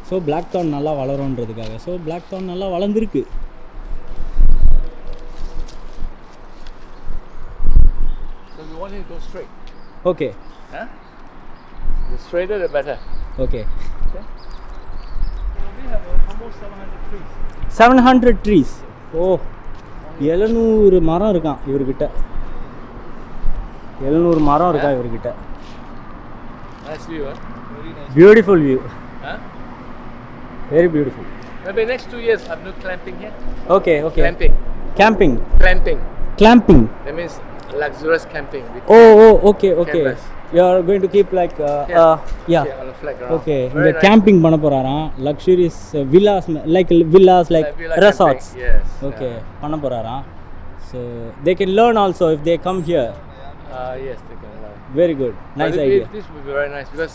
ஸோ பிளாக் தான் நல்லா வளரும்ன்றதுக்காக. ஸோ பிளாக் தான் நல்லா வளர்ந்துருக்கு. So we want it to go straight. Okay. Huh? The straighter the better. Okay. Okay? So we have almost 700 trees. 700 trees. ஓ 700 மரம் இருக்கான் இவர்கிட்ட. 700 மரம் இருக்கா இவர்கிட்ட. Nice view, huh? Very nice. Beautiful view. Huh? Very beautiful. Maybe next 2 years I'm doing clamping here. Okay okay. Clamping. Camping. Clamping. Clamping. That means luxurious camping. With okay okay. campers. You are going to keep like yeah. Yeah, on a flat ground. Okay, Very இந்த nice. camping பண்ண போறாராம். luxurious villas like villas like Like villa resorts. camping, yes. Okay, பண்ண போறாராம். So they can learn also if they come here. Yes, they can learn. Very good. Nice But idea. This will be very nice because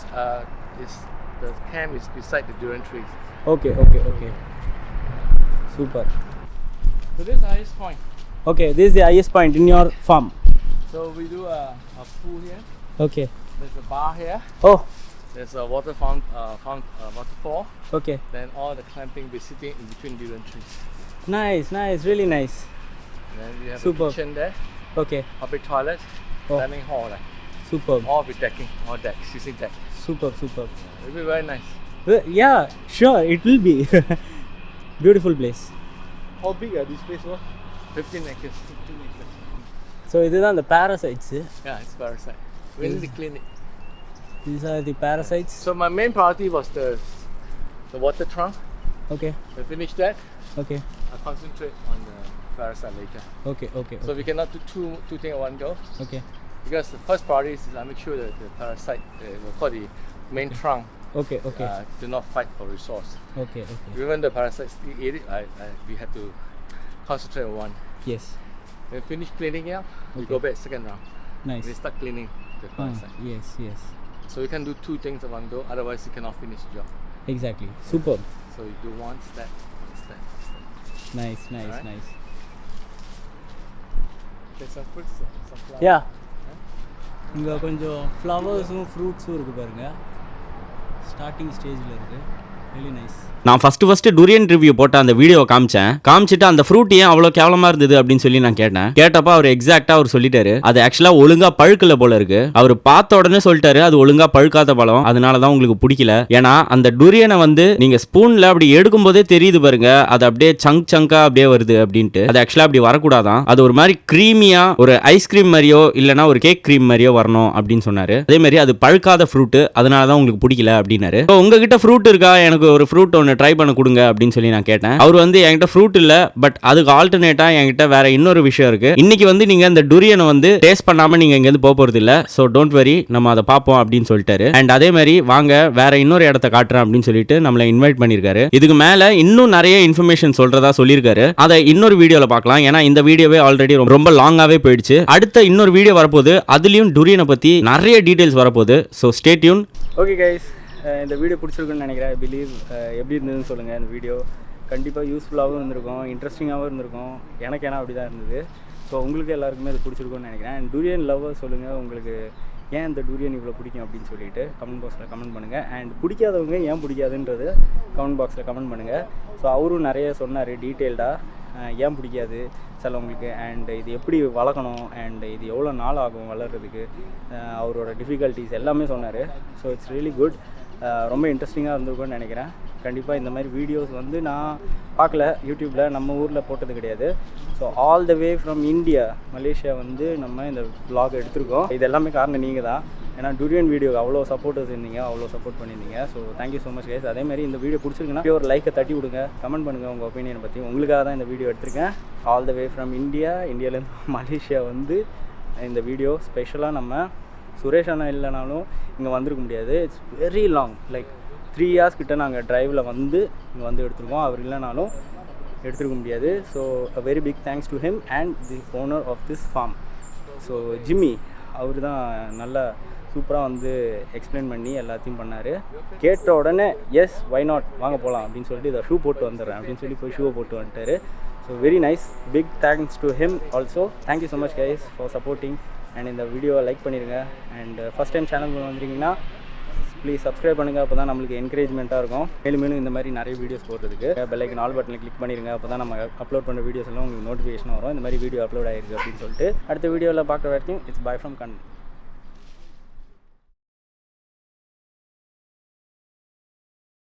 the camp is beside the Durian trees. Okay. Super. So this is the highest point. Okay, this is the highest point in your farm. So we do a pool here. Okay. There's a bar here. Oh, There's a waterfall. okay. Then all the clamping be sitting in between Durian trees. Nice, really nice. Then we have Superb. a kitchen there, Okay, public toilet, Oh. dining hall, like, superb. all with decking, all deck, CC deck. Superb. It'll be very nice. Yeah, sure, it will be. Beautiful place. How big are this place was? 15 acres. 15 acres. So இதுதான் the parasites. Yeah, it's parasite. We need to clean it. These are the parasites. So my main priority was the water trunk. Okay. We finish that. Okay. I'll concentrate on the parasite later. Okay. So we cannot do two things at one go. Okay. Because the first priority is I make sure that the parasite, we call the main trunk, Okay. do not fight for resource. Okay. Even the parasites still eat it, we have to concentrate on one. Yes. When finish cleaning here, we go back second round. Nice. We start cleaning the corner side. Yes, yes. So you can do 2 things at one go, otherwise you cannot finish the job. Exactly. Super. So you do one step, step, step. Nice, nice, Alright. nice. Okay, some fruits, some flowers. Yeah. இங்கே கொஞ்சம் ஃப்ளவர்ஸும் ஃப்ரூட்ஸும் இருக்குது பாருங்கள். Starting ஸ்டேஜில் இருக்குது. really nice. நான் first durian review போட்ட அந்த video காமிச்சிட்டு அந்த ஃப்ரூட் ஏன் அவ்வளோ கேவலமா இருந்தது அப்படின்னு சொல்லி நான் கேட்டப்ப அவர் எக்ஸாக்டா அவர் சொல்லிட்டாரு, அது ஆக்சுவலா ஒழுங்கா பழுக்கல போல இருக்கு. அவர் பார்த்த உடனே சொல்லிட்டாரு அது ஒழுங்கா பழுக்காத பழம், அதனாலதான் உங்களுக்கு பிடிக்கல. ஏன்னா அந்த டூரியனை வந்து நீங்க ஸ்பூன்ல அப்படி எடுக்கும் போதே தெரியுது பாருங்க, அது அப்படியே சங்கா அப்படியே வருது அப்படின்ட்டு. அது ஆக்சுவலா அப்படி வரக்கூடாதான், அது ஒரு மாதிரி கிரீமியா ஒரு ஐஸ்கிரீம் மாதிரியோ இல்லைன்னா ஒரு கேக் கிரீம் மாதிரியோ வரணும் அப்படின்னு சொன்னாரு. அதே மாதிரி அது பழுக்காத ஃப்ரூட், அதனாலதான் உங்களுக்கு பிடிக்கல அப்படின்னாரு. உங்ககிட்ட ஃப்ரூட் இருக்கா, எனக்கு ஒரு ஃப்ரூட் ஒன்று ட்ரை பண்ண கொடுங்க அப்படின்னு சொல்லி நான் கேட்டேன். அவர் வந்து என்கிட்ட ஃப்ரூட் இல்ல, பட் அதுக்கு ஆல்டர்னேட்டா என்கிட்ட வேற இன்னொரு விஷயம் இருக்கு. இன்னைக்கு வந்து நீங்க இந்த டூரியனை வந்து டேஸ்ட் பண்ணாம நீங்க இங்க இருந்து போக போறது இல்ல, சோ டோன்ட் வரி, நம்ம அதை பார்ப்போம் அப்படின்னு சொல்லிட்டாரு. அண்ட் அதே மாதிரி வாங்க வேற இன்னொரு இடத்த காட்டுறேன் அப்படின்னு சொல்லிட்டு நம்மளை இன்வைட் பண்ணிருக்காரு. இதுக்கு மேல இன்னும் நிறைய இன்ஃபர்மேஷன் சொல்றதா சொல்லியிருக்காரு. அதை இன்னொரு வீடியோல பார்க்கலாம். ஏன்னா இந்த வீடியோவே ஆல்ரெடி ரொம்ப லாங்காவே போயிடுச்சு. அடுத்த இன்னொரு வீடியோ வரப்போகுது, அதுலயும் டூரியனை பத்தி நிறைய டீடைல்ஸ் வரப்போகுது. So stay tune. Okay guys, இந்த வீடியோ பிடிச்சிருக்குன்னு நினைக்கிறேன். ஐ பிலீவ் எப்படி இருந்ததுன்னு சொல்லுங்கள். இந்த வீடியோ கண்டிப்பாக யூஸ்ஃபுல்லாகவும் இருந்திருக்கும், இன்ட்ரெஸ்டிங்காகவும் இருந்திருக்கும். எனக்கு ஏன்னா அப்படி தான் இருந்தது. ஸோ உங்களுக்கு எல்லாருக்குமே அது பிடிச்சிருக்கும்னு நினைக்கிறேன். அண்ட் டூரியன் லவ்வர் சொல்லுங்கள், உங்களுக்கு ஏன் இந்த டூரியன் இவ்வளோ பிடிக்கும் அப்படின்னு சொல்லிட்டு கமெண்ட் பாக்ஸில் கமெண்ட் பண்ணுங்கள். அண்ட் பிடிக்காதவங்க ஏன் பிடிக்காதுன்றது கமெண்ட் பாக்ஸில் கமெண்ட் பண்ணுங்கள். ஸோ அவரும் நிறைய சொன்னார் டீட்டெயில்டாக ஏன் பிடிக்காது சிலவங்களுக்கு, அண்ட் இது எப்படி வளர்க்கணும், அண்ட் இது எவ்வளோ நாள் ஆகும் வளர்கிறதுக்கு, அவரோட டிஃபிகல்ட்டிஸ் எல்லாமே சொன்னார். So it's really good. ரொம்ப இன்ட்ரெஸ்டிங்காக இருந்திருக்கும்னு நினைக்கிறேன். கண்டிப்பாக இந்த மாதிரி வீடியோஸ் வந்து நான் பார்க்கல, யூடியூப்பில் நம்ம ஊரில் போட்டது கிடையாது. So all the way from India Malaysia வந்து நம்ம இந்த vlog எடுத்திருக்கோம். இது எல்லாமே காரணம் நீங்கள் தான். ஏன்னா டூரியன் வீடியோக்கு அவ்வளோ சப்போர்ட்டர்ஸ் இருந்தீங்க, அவ்வளோ சப்போர்ட் பண்ணியிருந்தீங்க. So thank you so much guys. அதேமாதிரி இந்த வீடியோ பிடிச்சிருக்குன்னா ஒரு லைக்கை தட்டி விடுங்க, கமெண்ட் பண்ணுங்கள் உங்கள் ஒப்பீனியனை பற்றி. உங்களுக்காக தான் இந்த வீடியோ எடுத்திருக்கேன். ஆல் த வே ஃப்ரம் இந்தியாவிலேருந்து மலேசியா வந்து இந்த வீடியோ ஸ்பெஷலாக நம்ம சுரேஷ் அண்ணா இல்லைனாலும் இங்கே வந்திருக்க முடியாது. It's very long, like 3 years கிட்ட நாங்கள் ட்ரைவில் வந்து இங்கே வந்து எடுத்துருக்கோம். அவர் இல்லைனாலும் எடுத்துருக்க முடியாது. So a very big thanks to him and the owner of this farm. So Jimmy அவர் தான் நல்லா சூப்பராக வந்து எக்ஸ்பிளைன் பண்ணி எல்லாத்தையும் பண்ணார். கேட்ட உடனே எஸ் வை நாட் வாங்க போகலாம் அப்படின்னு சொல்லிட்டு இதை ஷூ போட்டு வந்துடுறேன் அப்படின்னு சொல்லி போய் ஷூவை போட்டு வந்துட்டார். So very nice, big thanks to him also. Thank you so much guys for supporting. And இந்த வீடியோவை லைக் பண்ணிடுங்க. அண்ட் ஃபஸ்ட் டைம் சேனலுக்கு வந்துருக்கீங்கன்னா ப்ளீஸ் சப்ஸ்கிரைப் பண்ணுங்கள், அப்போ தான் நம்மளுக்கு என்கரேஜ்மெண்ட்டாக இருக்கும். மேலும் இந்த மாதிரி நிறைய வீடியோஸ் போடுறதுக்கு பெல் ஐக்கன் ஆல் பட்டனை கிளிக் பண்ணிடுங்க. அப்போ தான் நம்ம அப்லோட் பண்ணுற வீடியோஸ் எல்லாம் உங்களுக்கு நோட்டிஃபிகேஷன் வரும், இந்த மாதிரி வீடியோ அப்லோட் ஆகிருக்கு அப்படின்னு சொல்லிட்டு. அடுத்த வீடியோவில் பார்க்குற வரைக்கும் இட்ஸ் பை ஃப்ரம் கண்.